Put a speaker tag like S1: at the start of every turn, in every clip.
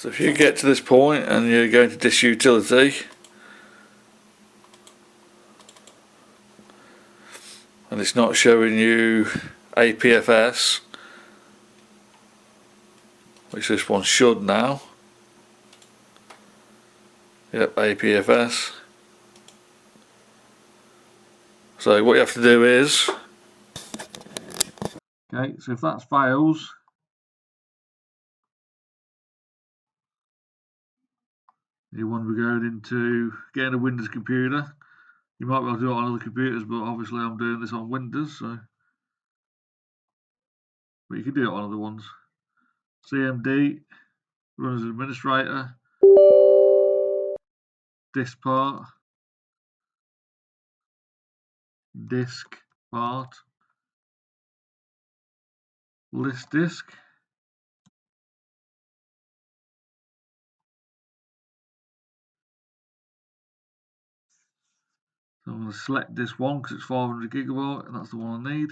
S1: So if you get to this point and you're going to disk utility, and it's not showing you APFS, which this one should now. Yep, APFS. So what you have to do is, okay, so if that fails, you want to be going into getting a Windows computer. You might be able to do it on other computers, but obviously I'm doing this on Windows, so. But you can do it on other ones. CMD, run as administrator, disk part, disk part, list disk. So I'm going to select this one because it's 500 gigabyte and that's the one I need.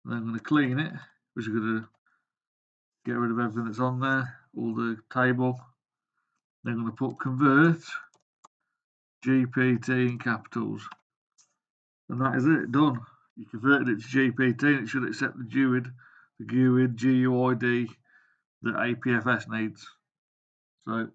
S1: And then I'm going to clean it, which is going to get rid of everything that's on there, all the table. Then I'm going to put convert GPT in capitals. And that is it, done. You converted it to GPT and it should accept the GUID, GUID that APFS needs. So